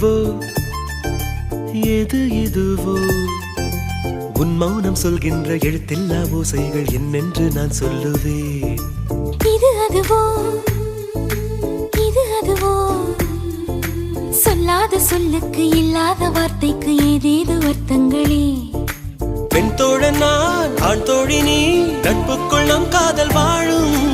இதுவோ எது இதுவோ உன் மௌனம் சொல்கின்ற எழுத்தில்லா ஓசைகள் என்னென்று நான் சொல்லுவேன். இது அதுவோ இது அதுவோ சொல்லாத சொல்லுக்கு இல்லாத வார்த்தைக்கு ஏதேது அர்த்தங்களே. பெண் தோழன் நான் ஆண் தோழி நீ நட்புக்குள் நம் காதல் வாழும்